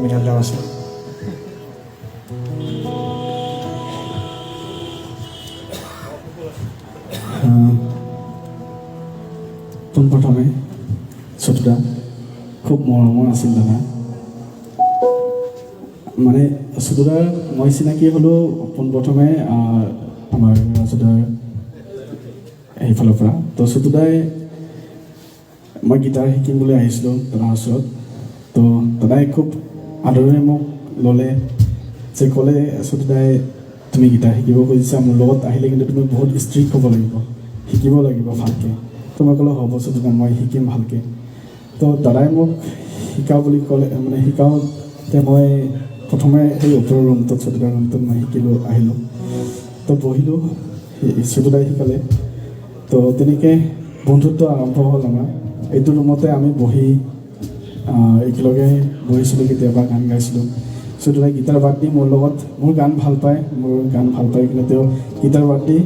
মিনাল গাঁও আছে। পোনপ্ৰথমে চতুদা খুব মৰমৰ আছিল দাদা। মানে চতুদাৰ মই চিনাকি হ'লোঁ পোনপ্ৰথমে আমাৰ চতুদাৰ সেইফালৰ পৰা। তো চতুদাই মই গীটাৰ শিকিম বুলি আহিছিলোঁ দাদাৰ ওচৰত। তো দাদাই খুব আদৰেৰে মোক ল'লে, যে ক'লে চতুদাই তুমি গীটাৰ শিকিব খুজিছা, মোৰ লগত আহিলে কিন্তু তুমি বহুত ষ্ট্ৰিক্ট হ'ব লাগিব, শিকিব লাগিব ভালকৈ। তো মই ক'লোঁ হ'ব চতুদা, মই শিকিম ভালকৈ। তো দাদাই মোক শিকাওঁ বুলি ক'লে, মানে শিকাওঁতে মই প্ৰথমে সেই ওপৰৰ ৰুমটোত চতুদাৰ ৰুমটোত মই শিকিলোঁ, আহিলোঁ। তো বহিলোঁ, চতুদাই শিকালে। তো তেনেকৈ বন্ধুত্ব আৰম্ভ হ'ল আমাৰ। এইটো ৰুমতে আমি বহি একেলগে বহিছিলোঁ, কেতিয়াবা গান গাইছিলোঁ। চতুদাই গীটাৰ বাদ দি মোৰ লগত, মোৰ গান ভাল পায় কিন্তু তেওঁ গীটাৰ বাদ দি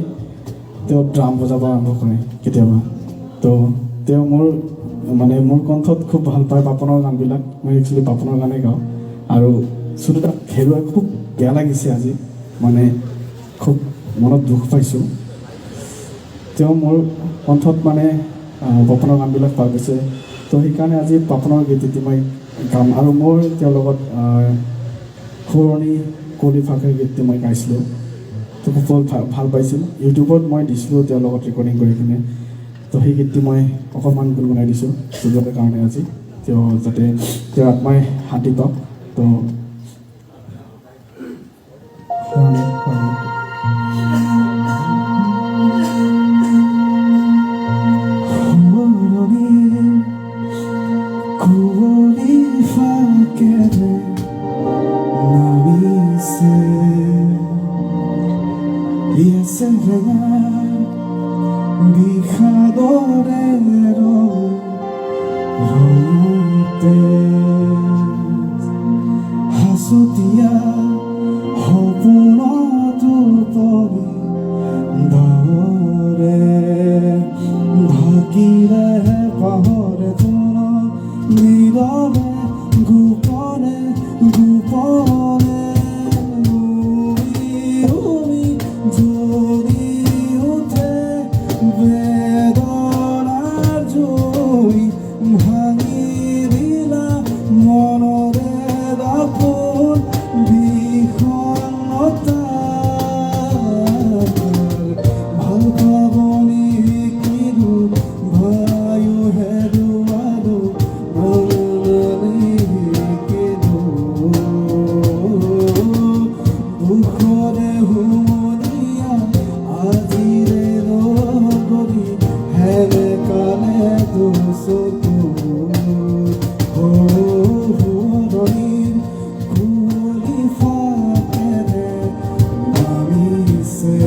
তেওঁ ড্ৰাম বজাব আৰম্ভ কৰে কেতিয়াবা। তো তেওঁ মোৰ কণ্ঠত খুব ভাল পায় পাপনৰ গানবিলাক। মই একচুৱেলি পাপনৰ গানেই গাওঁ। আৰু চতুদাক হেৰুৱাই খুব বেয়া লাগিছে আজি, মানে খুব মনত দুখ পাইছোঁ। তেওঁ মোৰ কণ্ঠত মানে পাপনৰ গানবিলাক ভাল পাইছে। তো সেইকাৰণে আজি পাপনৰ গীত এটি মই গাম। আৰু মোৰ তেওঁৰ লগত শুৱনি কুঁৱলী ফাকে গীতটি মই গাইছিলোঁ। তো খুব ভাল পাইছিল। ইউটিউবত মই দিছিলোঁ তেওঁৰ লগত ৰেকৰ্ডিং কৰি কিনে। তো সেই গীতটি মই অকণমান গুণগুণাই দিছোঁ চতুদাৰ কাৰণে আজি, তেওঁ যাতে তেওঁৰ আত্মাই শান্তি পাওক। তো হাসুতিয়া সপোনতো পৰি ডাৱৰে ঢাকিলে পাহৰে তোৰ নীৰৱে গোপনে গোপনে জ্বলি উঠে বেদনাৰ জুই, ভাঙি দিলা মনৰে দাপোন বিষণ্ণতা। ভাল পাবনি শিকিলোঁ, ভায়ো হেৰুৱালোঁ, ভালনি শিকিলোঁ। দুখৰে হুমুনিয়া আজিৰে নগৰী, হেৰে কালে দুচকু শুৱনিৰ কুঁৱলী ফাকেৰে নামিছে।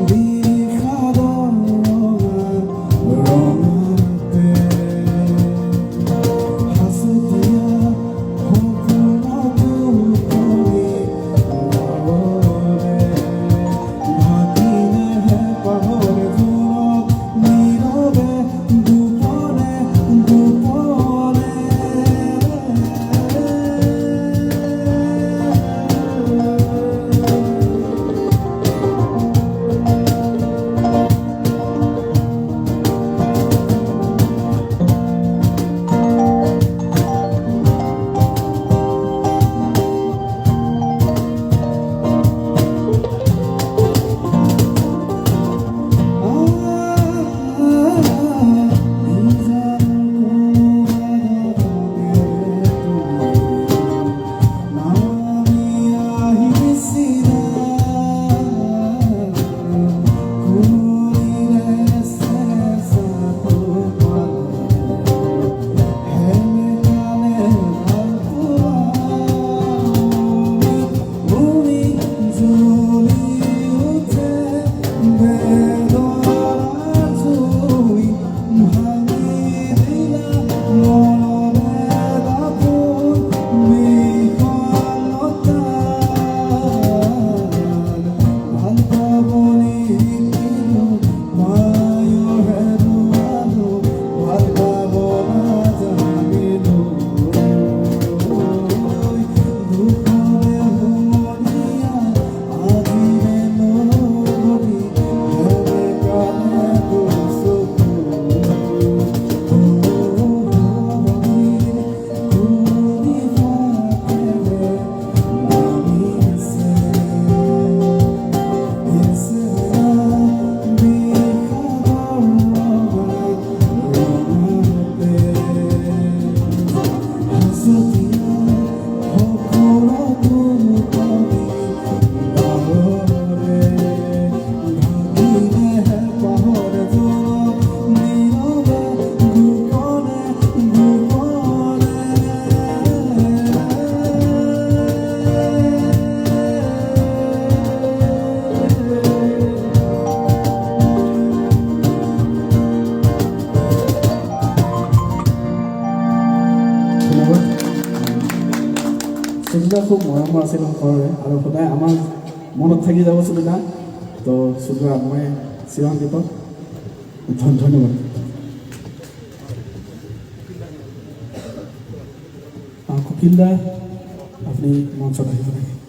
বিষাদৰ ৰঙাতে হাসুতিয়া সপোনতো পৰি ডাৱৰে ঢাকিলেহে পাহৰে জোৰত নীৰৱে গোপনে গোপনে। সুদুদা খুব মৰমৰ আছিল ঘৰৰে আৰু সদায় আমাৰ মনত থাকি যাব সুদুদা তো সুদুদা মই চিৰঞ্জীৱক ধন্যবাদ কপিল দা আপুনি মঞ্চত আহিব লাগে